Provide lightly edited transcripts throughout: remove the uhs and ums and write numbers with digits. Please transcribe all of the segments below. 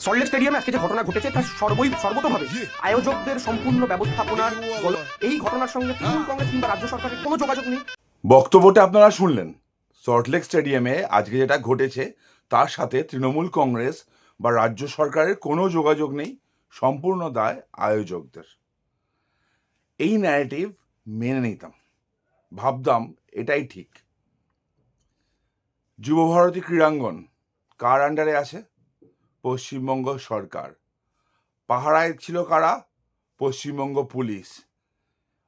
সল্টলেক স্টেডিয়ামে আজকে যে ঘটনা ঘটেছে তা সর্বতভাবে আয়োজকদের সম্পূর্ণ ব্যবস্থাপনার এই ঘটনার সঙ্গে তৃণমূল কংগ্রেস কিংবা রাজ্য সরকারের কোনো যোগাযোগ নেই। বক্তব্যটা আপনারা শুনলেন। সল্টলেক স্টেডিয়ামে আজকে যেটা ঘটেছে তার সাথে তৃণমূল কংগ্রেস বা রাজ্য সরকারের কোনো যোগাযোগ নেই, সম্পূর্ণ দায় আয়োজকদের। এই ন্যারেটিভ মেনে নিতাম, ভাবতাম এটাই ঠিক। যুবভারতী ক্রীড়াঙ্গন কার আন্ডারে আছে? পশ্চিমবঙ্গ সরকার। পাহারায় ছিল কারা? পশ্চিমবঙ্গ পুলিশ।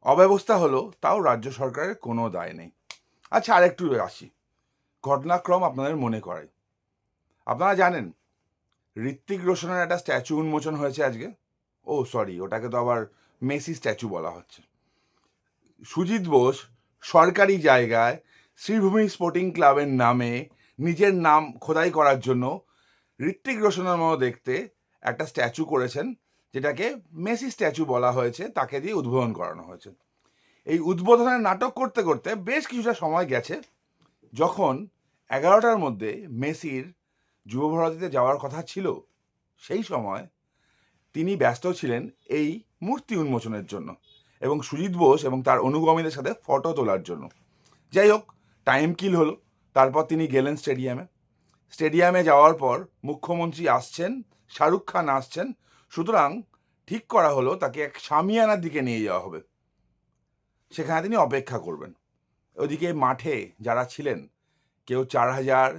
অব্যবস্থা হলো, তাও রাজ্য সরকারের কোনো দায় নেই। আচ্ছা, আরেকটু আসি, ঘটনাক্রম আপনাদের মনে করে। আপনারা জানেন ঋত্বিক রোশনের একটা স্ট্যাচু উন্মোচন হয়েছে আজকে। ও সরি, ওটাকে তো আবার মেসি স্ট্যাচু বলা হচ্ছে। সুজিত বোস সরকারি জায়গায় শ্রীভূমি স্পোর্টিং ক্লাবের নামে নিজের নাম খোদাই করার জন্য ঋত্বিক রোশনের মতো দেখতে একটা স্ট্যাচু করেছেন, যেটাকে মেসি স্ট্যাচু বলা হয়েছে, তাকে দিয়ে উদ্বোধন করানো হয়েছে। এই উদ্বোধনের নাটক করতে করতে বেশ কিছুটা সময় গেছে, যখন 11টার মধ্যে মেসির যুবভারতীতে যাওয়ার কথা ছিল। সেই সময় তিনি ব্যস্ত ছিলেন এই মূর্তি উন্মোচনের জন্য এবং সুজিত বোস এবং তার অনুগামীদের সাথে ফটো তোলার জন্য। যাই হোক, টাইম কিল হলো। তারপর তিনি গেলেন স্টেডিয়ামে যাওয়ার পর মুখ্যমন্ত্রী আসছেন, শাহরুখ খান আসছেন, সুতরাং ঠিক করা হলো তাকে এক শামিয়ানার দিকে নিয়ে যাওয়া হবে, সেখানে তিনি অপেক্ষা করবেন। ওদিকে মাঠে যারা ছিলেন, কেউ 4,000,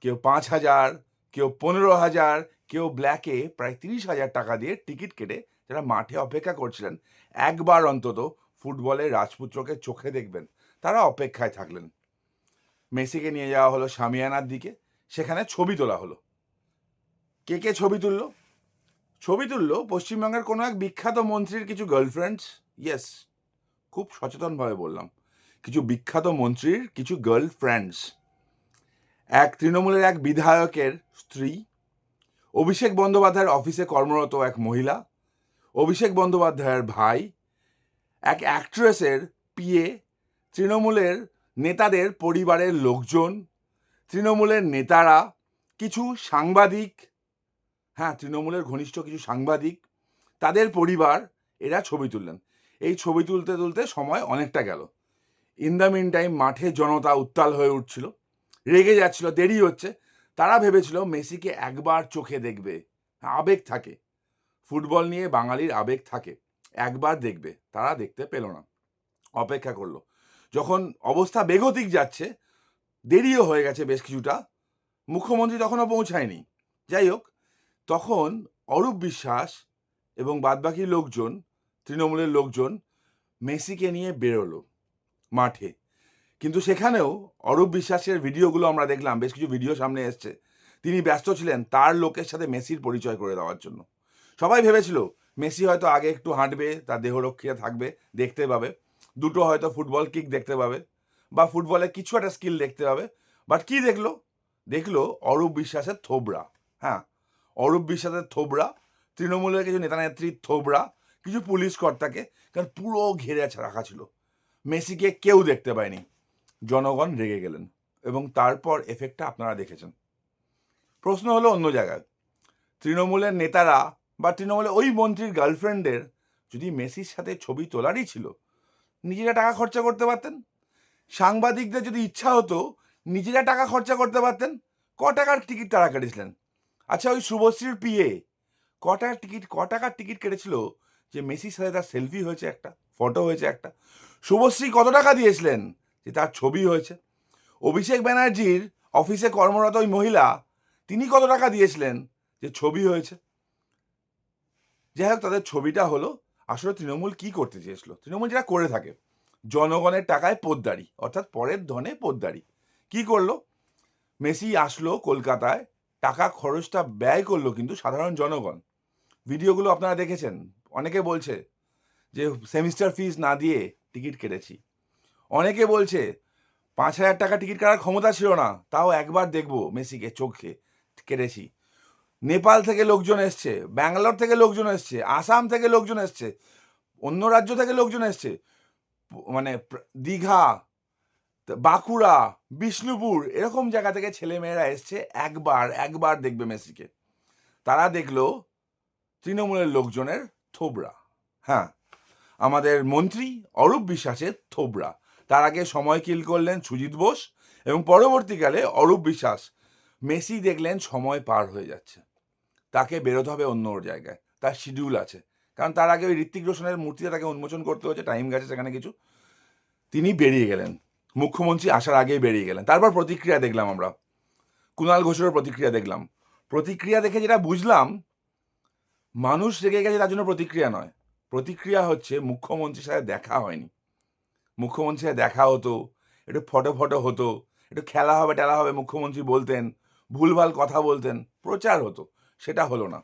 কেউ 5,000, কেউ 15,000, কেউ ব্ল্যাকে প্রায় 30,000 টাকা দিয়ে টিকিট কেটে যারা মাঠে অপেক্ষা করছিলেন একবার অন্তত ফুটবলের রাজপুত্রকে চোখে দেখবেন, তারা অপেক্ষায় থাকলেন। মেসিকে নিয়ে যাওয়া হলো শামিয়ানার দিকে, সেখানে ছবি তোলা হলো। কে কে ছবি তুললো? ছবি তুললো পশ্চিমবঙ্গের কোনো এক বিখ্যাত মন্ত্রীর কিছু গার্লফ্রেন্ডস। ইয়েস, খুব সচেতনভাবে বললাম, কিছু বিখ্যাত মন্ত্রীর কিছু গার্লফ্রেন্ডস। এক তৃণমূলের এক বিধায়কের স্ত্রী, অভিষেক বন্দ্যোপাধ্যায়ের অফিসে কর্মরত এক মহিলা, অভিষেক বন্দ্যোপাধ্যায়ের ভাই, এক অ্যাক্ট্রেসের পিএ, তৃণমূলের নেতাদের পরিবারের লোকজন, তৃণমূলের নেতারা, কিছু সাংবাদিক, হ্যাঁ তৃণমূলের ঘনিষ্ঠ কিছু সাংবাদিক, তাদের পরিবার, এরা ছবি তুললেন। এই ছবি তুলতে তুলতে সময় অনেকটা গেল। ইন দ্য মিন টাইম মাঠে জনতা উত্তাল হয়ে উঠছিল, রেগে যাচ্ছিল, দেরি হচ্ছে। তারা ভেবেছিল মেসিকে একবার চোখে দেখবে, আবেগ থাকে, ফুটবল নিয়ে বাঙালির আবেগ থাকে, একবার দেখবে। তারা দেখতে পেল না, অপেক্ষা করলো। যখন অবস্থা বেগতিক যাচ্ছে, দেরিও হয়ে গেছে বেশ কিছুটা, মুখ্যমন্ত্রী তখনও পৌঁছায়নি। যাই হোক, তখন অরূপ বিশ্বাস এবং বাদবাকি লোকজন, তৃণমূলের লোকজন মেসিকে নিয়ে বেরোলো মাঠে। কিন্তু সেখানেও অরূপ বিশ্বাসের ভিডিওগুলো আমরা দেখলাম, বেশ কিছু ভিডিও সামনে এসছে, তিনি ব্যস্ত ছিলেন তার লোকের সাথে মেসির পরিচয় করে দেওয়ার জন্য। সবাই ভেবেছিল মেসি হয়তো আগে একটু হাঁটবে, তার দেহরক্ষীরা থাকবে, দেখতে পাবে, দুটো হয়তো ফুটবল কিক দেখতে পাবে, বা ফুটবলে কিছু একটা স্কিল দেখতে পাবে। বাট কি দেখলো অরূপ বিশ্বাসের থোবড়া। হ্যাঁ, অরূপ বিশ্বাসের থোবড়া, তৃণমূলের কিছু নেতা নেত্রীর থোবড়া, কিছু পুলিশ কর্তাকে, কারণ পুরো ঘিরে রাখা ছিল। মেসিকে কেউ দেখতে পায়নি। জনগণ রেগে গেলেন এবং তারপর এফেক্টটা আপনারা দেখেছেন। প্রশ্ন হলো অন্য জায়গায়, তৃণমূলের নেতারা বা তৃণমূলের ওই মন্ত্রীর গার্লফ্রেন্ডের যদি মেসির সাথে ছবি তোলারই ছিল, নিজেরা টাকা খরচা করতে পারতেন। সাংবাদিকদের যদি ইচ্ছা হতো নিজেরা টাকা খরচা করতে পারতেন। ক টাকার টিকিট তারা কেটেছিলেন? আচ্ছা, ওই শুভশ্রীর পিএ ক টাকার টিকিট কেটেছিল যে মেসির সাথে তার সেলফি হয়েছে, একটা ফটো হয়েছে একটা? শুভশ্রী কত টাকা দিয়েছিলেন যে তার ছবি হয়েছে? অভিষেক ব্যানার্জির অফিসে কর্মরত ওই মহিলা, তিনি কত টাকা দিয়েছিলেন যে ছবি হয়েছে? যাই হোক, তাদের ছবিটা হলো। আসলে তৃণমূল কি করতে চেয়েছিল? তৃণমূল যেটা করে থাকে, জনগণের টাকায় পোদ্দারি, অর্থাৎ পরের ধনে পোদ্দারি। কি করলো? মেসি আসলো কলকাতায়, টাকা খরচটা ব্যয় করলো কিন্তু সাধারণ জনগণ। ভিডিওগুলো আপনারা দেখেছেন, অনেকে বলছে যে সেমিস্টার ফিস না দিয়ে টিকিট কেটেছি, অনেকে বলছে 5,000 টাকা টিকিট কাটার ক্ষমতা ছিল না, তাও একবার দেখবো মেসিকে চোখে, কেটেছি। নেপাল থেকে লোকজন এসছে, ব্যাঙ্গালোর থেকে লোকজন এসছে, আসাম থেকে লোকজন এসছে, অন্য রাজ্য থেকে লোকজন এসছে, মানে দীঘা, বাঁকুড়া, বিষ্ণুপুর, এরকম জায়গা থেকে ছেলেমেয়েরা এসছে একবার দেখবে মেসিকে। তারা দেখলো তৃণমূলের লোকজনের থোবরা। হ্যাঁ, আমাদের মন্ত্রী অরূপ বিশ্বাসের থোবরা। তার আগে সময় কিল করলেন সুজিত বোস, এবং পরবর্তীকালে অরূপ বিশ্বাস মেসি দেখলেন সময় পার হয়ে যাচ্ছে, তাকে বেরোতে হবে অন্য জায়গায়, তার শিডিউল আছে, কারণ তার আগে ওই ঋত্বিক রোশনের মূর্তিটা তাকে উন্মোচন করতে হচ্ছে, টাইম গেছে সেখানে কিছু। তিনি বেরিয়ে গেলেন, মুখ্যমন্ত্রী আসার আগেই বেরিয়ে গেলেন। তারপর প্রতিক্রিয়া দেখলাম আমরা, কুণাল ঘোষেরও প্রতিক্রিয়া দেখলাম। প্রতিক্রিয়া দেখে যেটা বুঝলাম, মানুষ রেগে গেছে তার জন্য প্রতিক্রিয়া নয়, প্রতিক্রিয়া হচ্ছে মুখ্যমন্ত্রীর সাথে দেখা হয়নি। মুখ্যমন্ত্রীর সাথে দেখা হতো, একটু ফটো হতো, একটু খেলা হবে টেলা হবে মুখ্যমন্ত্রী বলতেন, ভুলভাল কথা বলতেন, প্রচার হতো, সেটা হলো না।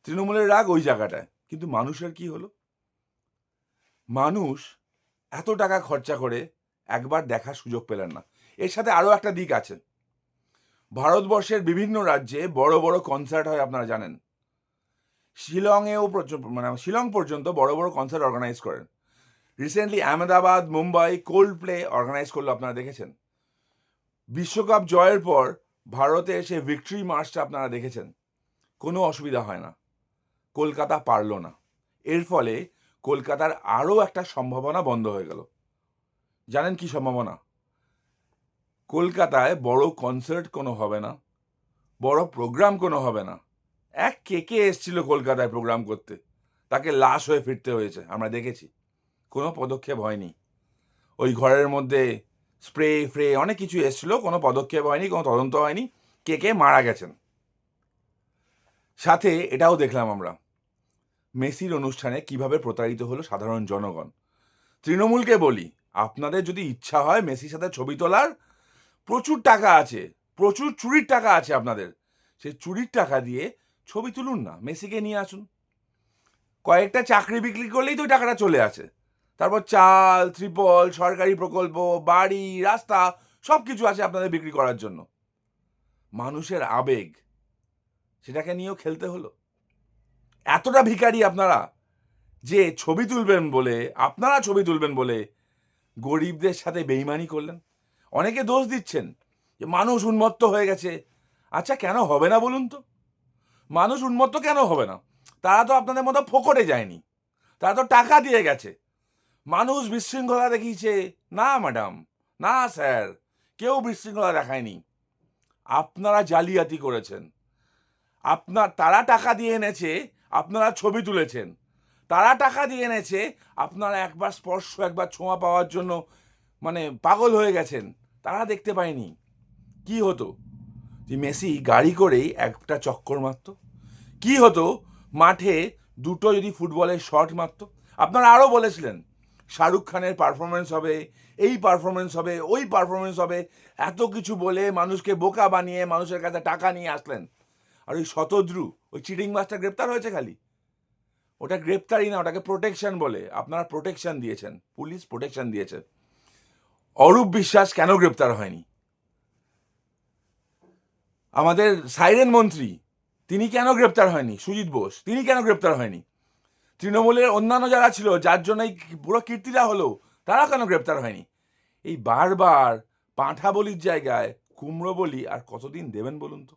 তৃণমূলের রাগ ওই জায়গাটায়। কিন্তু মানুষের কি হলো? মানুষ এত টাকা খরচা করে একবার দেখার সুযোগ পেলেন না। এর সাথে আরও একটা দিক আছে, ভারতবর্ষের বিভিন্ন রাজ্যে বড় বড় কনসার্ট হয়, আপনারা জানেন। শিলংয়েও শিলং পর্যন্ত বড় বড় কনসার্ট অর্গানাইজ করেন। Recently Ahmedabad, Mumbai Coldplay organise করলো, আপনারা দেখেছেন। বিশ্বকাপ জয়ের পর ভারতে এসে ভিক্টরি মার্চটা আপনারা দেখেছেন, কোনো অসুবিধা হয় না। কলকাতা পারল না, এর ফলে কলকাতার আরও একটা সম্ভাবনা বন্ধ হয়ে গেল। জানেন কি সম্ভাবনা? কলকাতায় বড় কনসার্ট কোনো হবে না, বড় প্রোগ্রাম কোনো হবে না। এক কে এসছিল কলকাতায় প্রোগ্রাম করতে, তাকে লাশ হয়ে ফিরতে হয়েছে, আমরা দেখেছি। কোনো পদক্ষেপ হয়নি। ওই ঘরের মধ্যে স্প্রে অনেক কিছু এসছিল, কোনো পদক্ষেপ হয়নি, কোনো তদন্ত হয়নি, কে মারা গেছেন। সাথে এটাও দেখলাম আমরা, মেসির অনুষ্ঠানে কিভাবে প্রতারিত হলো সাধারণ জনগণ। তৃণমূলকে বলি, আপনাদের যদি ইচ্ছা হয় মেসির সাথে ছবি তোলার, প্রচুর টাকা আছে, প্রচুর চুরির টাকা আছে আপনাদের, সেই চুরির টাকা দিয়ে ছবি তুলুন না, মেসিকে নিয়ে আসুন। কয়েকটা চাকরি বিক্রি করলেই তো টাকাটা চলে আসে। তারপর চাল, ত্রিপল, সরকারি প্রকল্প, বাড়ি, রাস্তা, সব কিছু আছে আপনাদের বিক্রি করার জন্য। মানুষের আবেগ, সেটাকে নিয়েও খেলতে হলো। এতটা ভিখারি আপনারা যে ছবি তুলবেন বলে, আপনারা ছবি তুলবেন বলে গরিবদের সাথে বেইমানি করলেন। অনেকে দোষ দিচ্ছেন যে মানুষ উন্মত্ত হয়ে গেছে। আচ্ছা, কেন হবে না বলুন তো? মানুষ উন্মত্ত কেন হবে না? তারা তো আপনাদের মতো ফোকটে যায়নি, তারা তো টাকা দিয়ে গেছে। মানুষ বিশৃঙ্খলা দেখিয়েছে না ম্যাডাম, না স্যার, কেউ বিশৃঙ্খলা দেখায়নি। আপনারা জালিয়াতি করেছেন। তারা টাকা দিয়ে এনেছে, আপনারা ছবি তুলেছেন। তারা টাকা দিয়ে এনেছে, আপনারা একবার স্পর্শ, একবার ছোঁয়া পাওয়ার জন্য পাগল হয়ে গেছেন। তারা দেখতে পায়নি। কি হতো যে মেসি গাড়ি করেই একটা চক্কর মারত? কি হতো মাঠে দুটো যদি ফুটবলের শট মারত? আপনারা আরও বলেছিলেন শাহরুখ খানের পারফরমেন্স হবে, এই পারফরমেন্স হবে, ওই পারফরমেন্স হবে, এত কিছু বলে মানুষকে বোকা বানিয়ে মানুষের কাছে টাকা নিয়ে আসলেন। আর ওই শতদ্রু, ওই চিটিং মাস্টার গ্রেপ্তার হয়েছে খালি, ওটা গ্রেপ্তারই না, ওটাকে প্রোটেকশন বলে। আপনারা প্রোটেকশন দিয়েছেন, পুলিশ প্রোটেকশন দিয়েছে। অরূপ বিশ্বাস কেন গ্রেপ্তার হয়নি? আমাদের সাইরেন মন্ত্রী, তিনি কেন গ্রেপ্তার হয়নি? সুজিত বোস, তিনি কেন গ্রেপ্তার হয়নি? তৃণমূলের অন্যান্য যারা ছিল, যার জন্য এই পুরো কীর্তিটা হলো, তারা কেন গ্রেপ্তার হয়নি? এই বারবার পাঁঠা বলির জায়গায় কুমড়ো বলি আর কতদিন দেবেন বলুন তো?